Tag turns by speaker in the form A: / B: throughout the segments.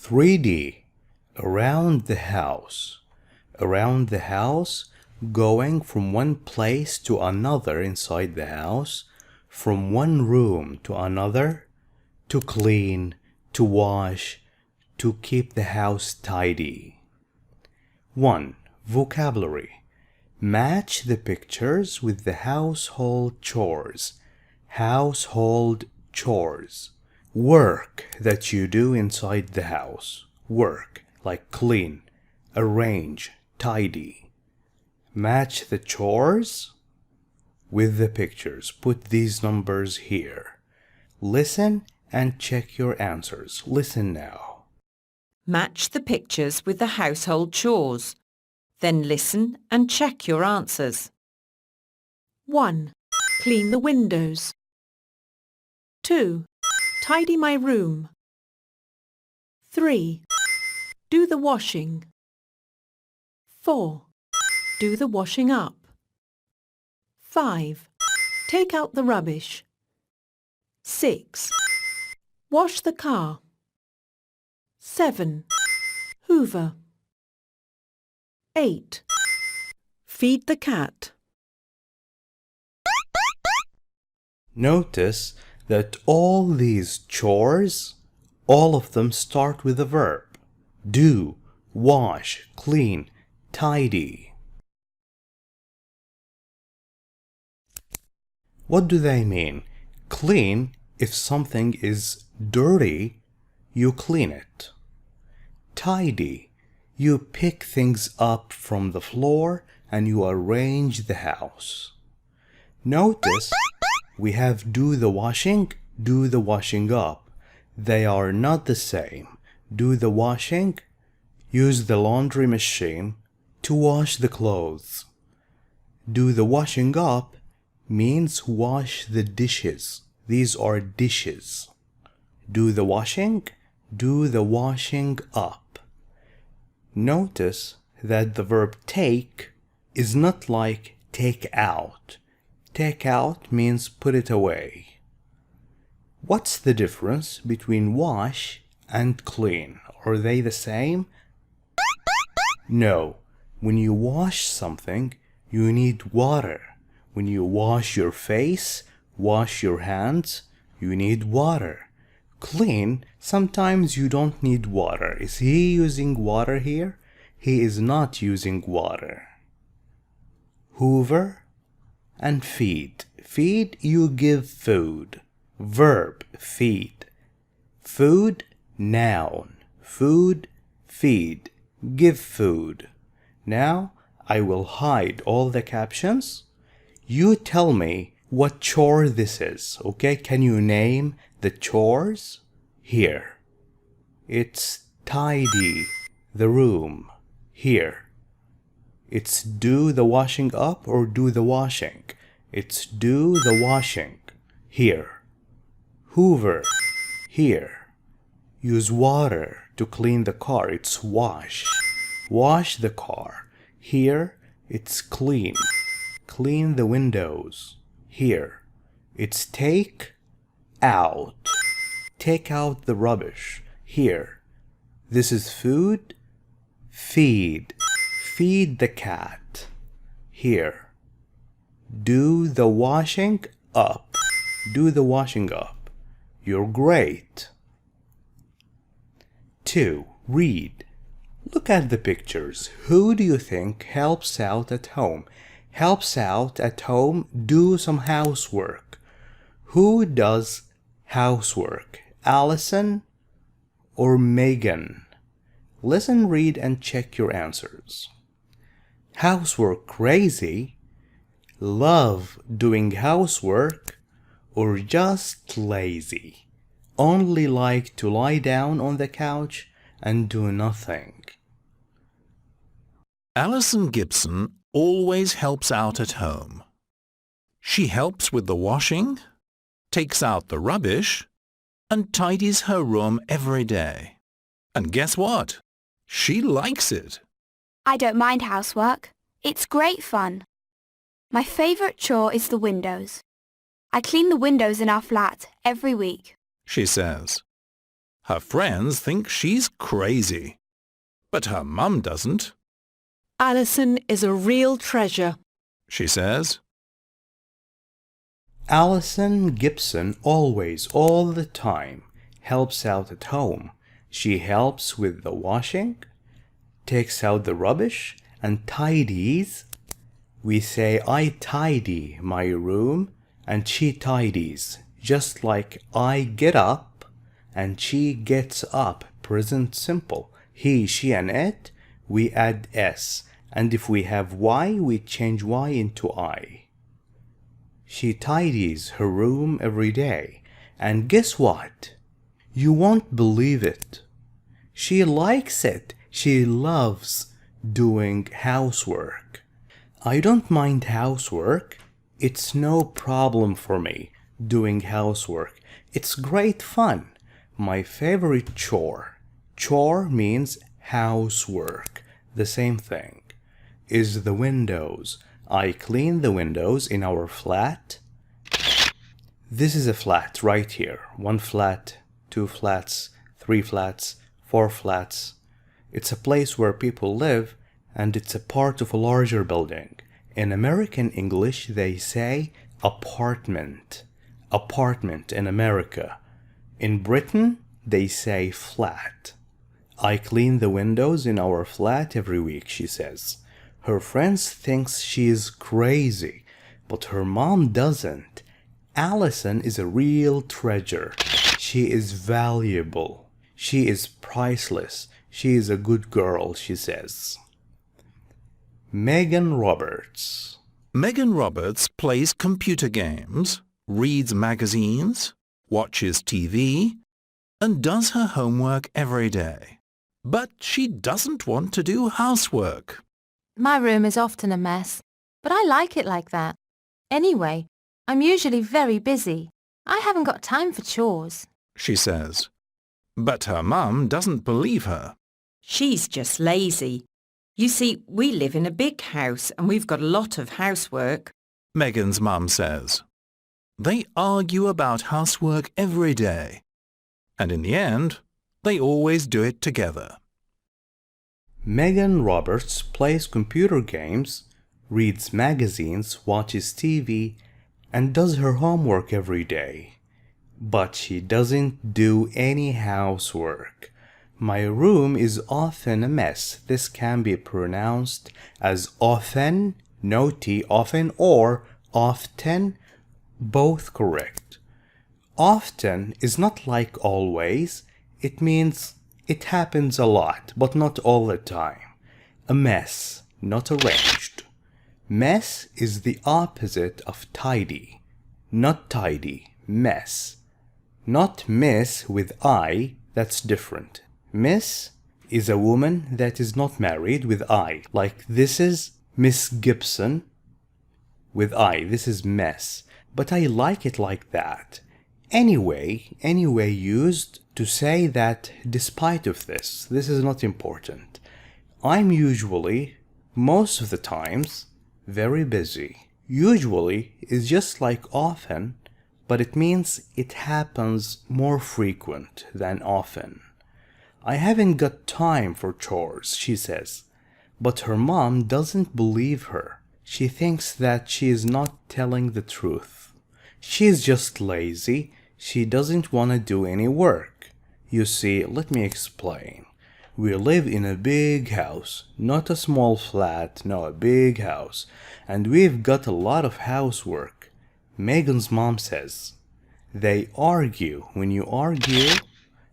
A: 3D. Around the house. Around the house, going from one place to another inside the house, from one room to another, to clean, to wash, to keep the house tidy. 1. Vocabulary. Match the pictures with the household chores. Household chores. Work that you do inside the house. Work, like clean, arrange, tidy. Match the chores with the pictures. Put these numbers here. Listen and check your answers. Listen now.
B: Match the pictures with the household chores. Then listen and check your answers. 1. Clean the windows. 2. Tidy my room. 3. Do the washing. 4. Do the washing up. 5. Take out the rubbish. 6. Wash the car. 7. Hoover. 8. Feed the cat.
A: Notice that all these chores, all of them start with a verb. Do, wash, clean, tidy. What do they mean? Clean, if something is dirty, you clean it. Tidy, you pick things up from the floor and you arrange the house. Notice we have do the washing, do the washing up. They are not the same. Do the washing, use the laundry machine to wash the clothes. Do the washing up means wash the dishes. These are dishes. Do the washing, do the washing up. Notice that the verb take is not like take out. Take out means put it away. What's the difference between wash and clean? Are they the same? No. When you wash something, you need water. When you wash your face, wash your hands, you need water. Clean, sometimes you don't need water. Is he using water here? He is not using water. Hoover and feed. Feed, you give food. Verb, feed. Food, noun. Food, feed. Give food. Now, I will hide all the captions. You tell me what chore this is, okay? Can you name the chores? Here. It's tidy the room. Here. It's do the washing up or do the washing. It's do the washing. Here. Hoover. Here. Use water to clean the car. It's wash. Wash the car. Here. It's clean. Clean the windows. Here. It's take out. Take out the rubbish. Here. This is food. Feed. Feed the cat. Here. Do the washing up. Do the washing up. You're great. 2. Read. Look at the pictures. Who do you think helps out at home? Helps out at home, do some housework. Who does housework? Allison or Megan? Listen, read, and check your answers. Housework crazy, love doing housework, or just lazy, only like to lie down on the couch and do nothing.
C: Alison Gibson always helps out at home. She helps with the washing, takes out the rubbish, and tidies her room every day. And guess what? She likes it.
D: I don't mind housework. It's great fun. My favourite chore is the windows. I clean the windows in our flat every week.
C: She says. Her friends think she's crazy, but her mum doesn't.
B: Alison is a real treasure.
C: She says,
A: Alison Gibson always, all the time, helps out at home. She helps with the washing, takes out the rubbish, and tidies. We say I tidy my room and she tidies, just like I get up and she gets up. Present simple. He, she, and it, we add s. And if we have y, we change y into I. She tidies her room every day. And guess what? You won't believe it. She likes it. She loves doing housework. I don't mind housework. It's no problem for me doing housework. It's great fun. My favorite chore. Chore means housework. The same thing. Is the windows. I clean the windows in our flat. This is a flat right here. 1 flat, 2 flats, 3 flats, 4 flats. It's a place where people live, and it's a part of a larger building. In American English, they say apartment. Apartment in America. In Britain, they say flat. I clean the windows in our flat every week, she says. Her friends think she is crazy, but her mom doesn't. Alison is a real treasure. She is valuable. She is priceless. She is a good girl, she says. Megan Roberts.
C: Megan Roberts plays computer games, reads magazines, watches TV, and does her homework every day. But she doesn't want to do housework.
E: My room is often a mess, but I like it like that. Anyway, I'm usually very busy. I haven't got time for chores,
C: She says. But her mum doesn't believe her.
B: She's just lazy. You see, we live in a big house and we've got a lot of housework.
C: Megan's mum says. They argue about housework every day. And in the end, they always do it together.
A: Megan Roberts plays computer games, reads magazines, watches TV, and does her homework every day. But she doesn't do any housework. My room is often a mess. This can be pronounced as often, no T, often, or often, both correct. Often is not like always. It means it happens a lot, but not all the time. A mess, not arranged. Mess is the opposite of tidy. Not tidy, mess. Not miss with I, that's different. Miss is a woman that is not married with I. Like this is Miss Gibson with I. This is mess. But I like it like that. Anyway used to say that despite of this is not important. I'm usually, most of the times, very busy. Usually is just like often, but it means it happens more frequent than often. I haven't got time for chores, she says. But her mom doesn't believe her. She thinks that she is not telling the truth. She is just lazy. She doesn't want to do any work. You see, let me explain. We live in a big house, not a small flat, no, a big house. And we've got a lot of housework. Megan's mom says, they argue. When you argue,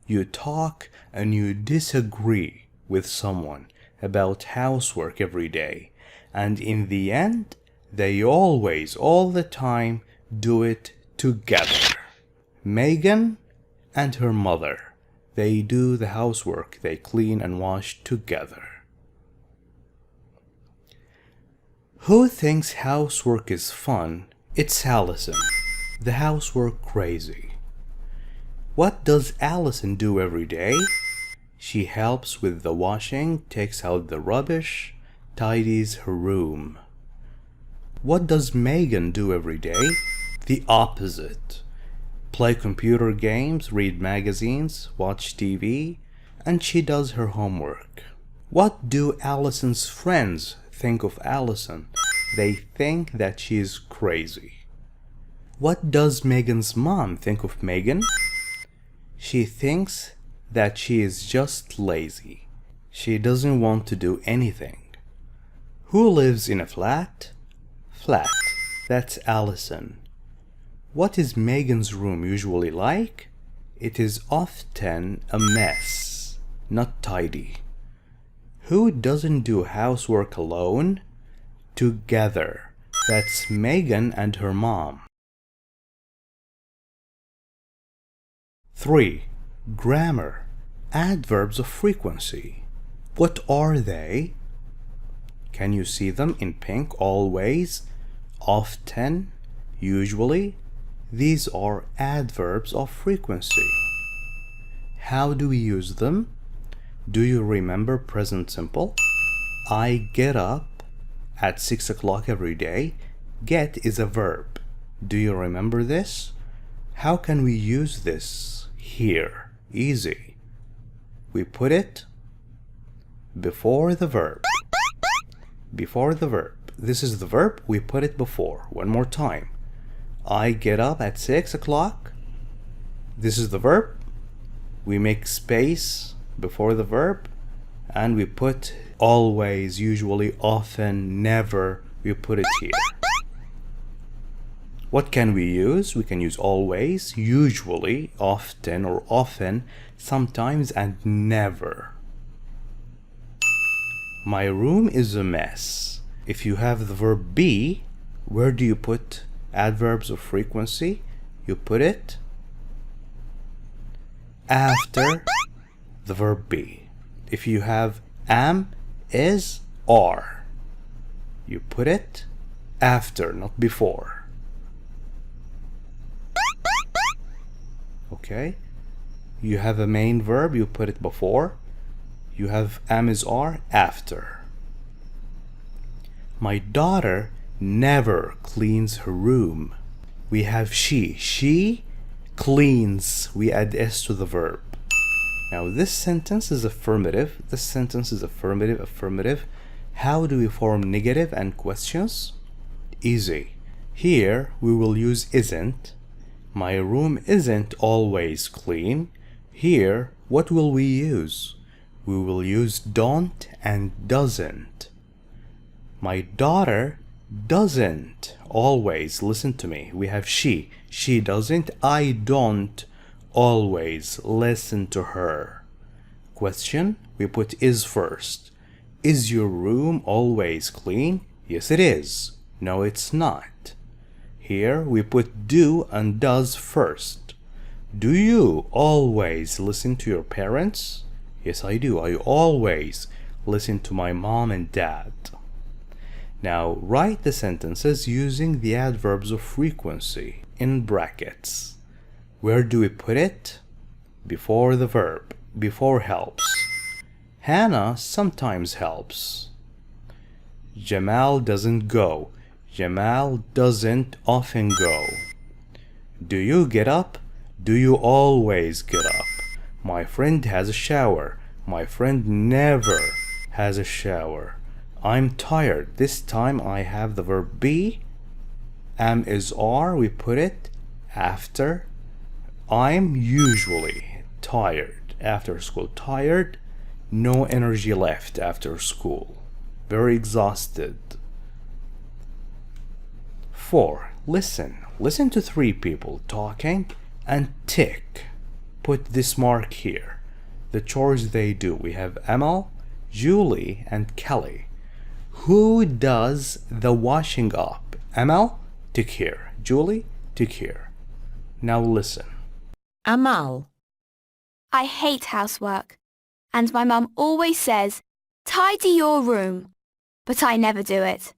A: you talk and you disagree with someone about housework every day. And in the end, they always, all the time, do it together. Megan and her mother, they do the housework. They clean and wash together. Who thinks housework is fun? It's Alison, the housework crazy. What does Alison do every day? She helps with the washing, takes out the rubbish, tidies her room. What does Megan do every day? The opposite. play computer games, read magazines, watch TV, and she does her homework. What do Allison's friends think of Allison? They think that she is crazy. What does Megan's mom think of Megan? She thinks that she is just lazy. She doesn't want to do anything. Who lives in a flat? Flat. That's Allison. What is Megan's room usually like? It is often a mess, not tidy. Who doesn't do housework alone? Together. That's Megan and her mom. 3. Grammar. Adverbs of frequency. What are they? Can you see them in pink? Always, often, usually. These are adverbs of frequency. How do we use them? Do you remember present simple? I get up at 6 o'clock every day. Get is a verb. Do you remember this? How can we use this here? Easy. We put it before the verb. Before the verb. This is the verb, we put it before. One more time. I get up at 6 o'clock. This is the verb. We make space before the verb and we put always, usually, often, never. We put it here. What can we use? We can use always, usually, often or often, sometimes, and never. My room is a mess. If you have the verb be, where do you put adverbs of frequency? You put it after the verb be. If you have am, is, are, you put it after, not before. Okay? You have a main verb, you put it before. You have am, is, are, after. My daughter never cleans her room. We have she. She cleans. We add s to the verb. Now this sentence is affirmative. This sentence is affirmative, affirmative. How do we form negative and questions? Easy. Here we will use isn't. My room isn't always clean. Here, what will we use? We will use don't and doesn't. My daughter doesn't always listen to me. We have she. She doesn't. I don't always listen to her. Question, we put is first. Is your room always clean? Yes, it is. No, it's not. Here we put do and does first. Do you always listen to your parents? Yes, I do. I always listen to my mom and dad. Now write the sentences using the adverbs of frequency in brackets. Where do we put it? Before the verb. Before helps. Hannah sometimes helps. Jamal doesn't go. Jamal doesn't often go. Do you get up? Do you always get up? My friend has a shower. My friend never has a shower. I'm tired. This time I have the verb be. Am, is, are. We put it after. I'm usually tired after school. Tired. No energy left after school. Very exhausted. 4. Listen. Listen to 3 people talking and tick. Put this mark here. The chores they do. We have Amal, Julie, and Kelly. Who does the washing up? Amal, tick here. Julie, tick here. Now listen.
B: Amal.
D: I hate housework. And my mum always says, tidy your room. But I never do it.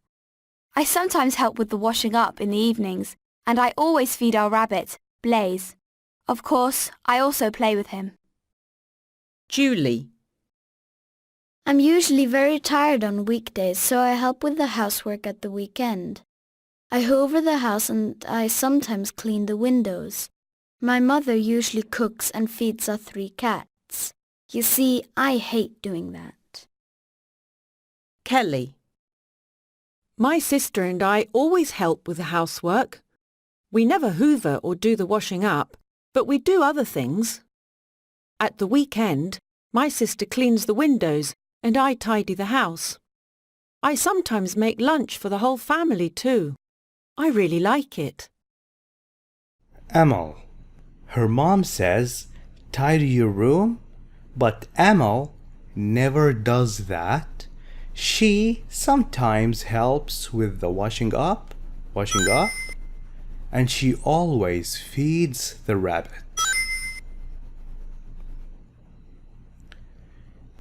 D: I sometimes help with the washing up in the evenings, and I always feed our rabbit, Blaze. Of course, I also play with him.
B: Julie.
F: I'm usually very tired on weekdays, so I help with the housework at the weekend. I hoover the house and I sometimes clean the windows. My mother usually cooks and feeds our 3 cats. You see, I hate doing that.
B: Kelly. My sister and I always help with the housework. We never hoover or do the washing up, but we do other things. At the weekend, my sister cleans the windows and I tidy the house. I sometimes make lunch for the whole family too. I really like it.
A: Amal. Her mom says, tidy your room, but Amal never does that. She sometimes helps with the washing up, and she always feeds the rabbit.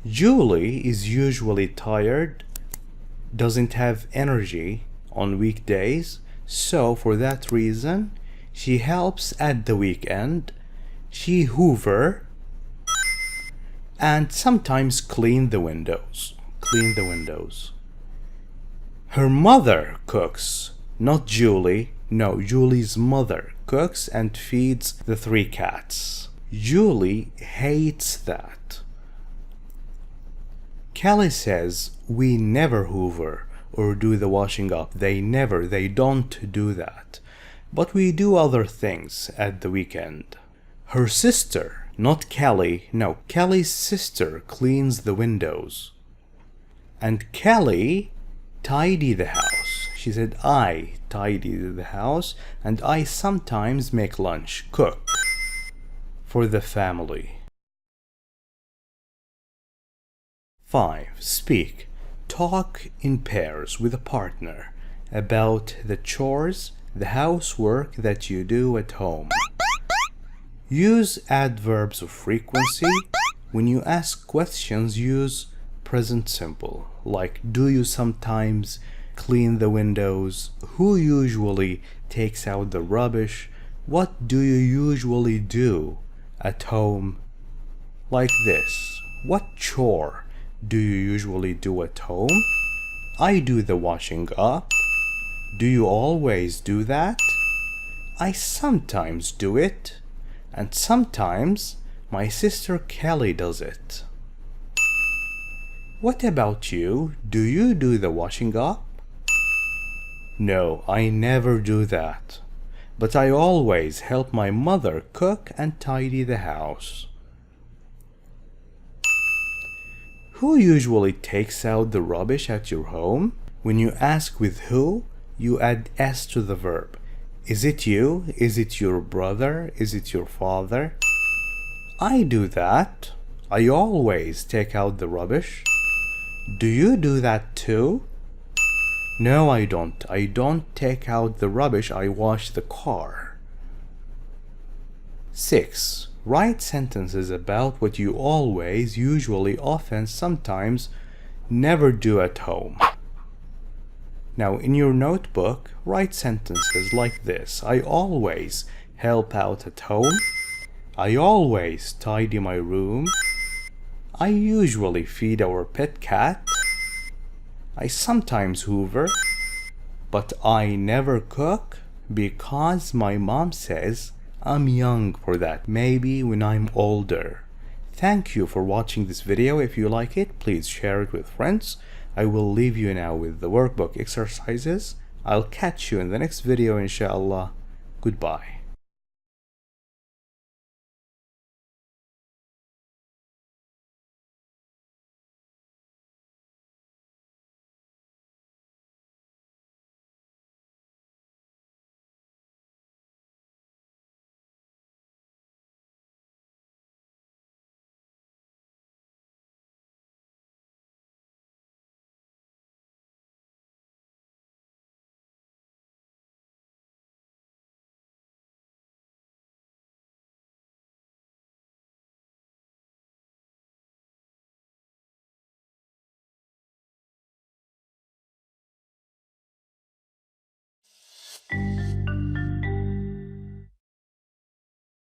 A: Julie is usually tired, doesn't have energy on weekdays, so for that reason, she helps at the weekend. She hoover and sometimes clean the windows. Her mother cooks, not Julie. No, Julie's mother cooks and feeds the 3 cats. Julie hates that. Kelly says we never hoover or do the washing up. They don't do that. But we do other things at the weekend. Her sister, not Kelly, no, Kelly's sister cleans the windows. And Kelly tidy the house. She said, I tidy the house and I sometimes make lunch, cook for the family. 5. Speak. Talk in pairs with a partner about the chores, the housework that you do at home. Use adverbs of frequency. When you ask questions, use present simple, like do you sometimes clean the windows? Who usually takes out the rubbish? What do you usually do at home? Like this. What chore do you usually do at home? I do the washing up. Do you always do that? I sometimes do it, and sometimes my sister Kelly does it. What about you? Do you do the washing up? No, I never do that, but I always help my mother cook and tidy the house. Who usually takes out the rubbish at your home? When you ask with who, you add s to the verb. Is it you? Is it your brother? Is it your father? I do that. I always take out the rubbish. Do you do that too? No, I don't. I don't take out the rubbish. I wash the car. 6. Write sentences about what you always, usually, often, sometimes, never do at home. Now, in your notebook, write sentences like this. I always help out at home. I always tidy my room. I usually feed our pet cat. I sometimes hoover, but I never cook because my mom says I'm young for that. Maybe when I'm older. Thank you for watching this video. If you like it, please share it with friends. I will leave you now with the workbook exercises. I'll catch you in the next video, inshallah. Goodbye.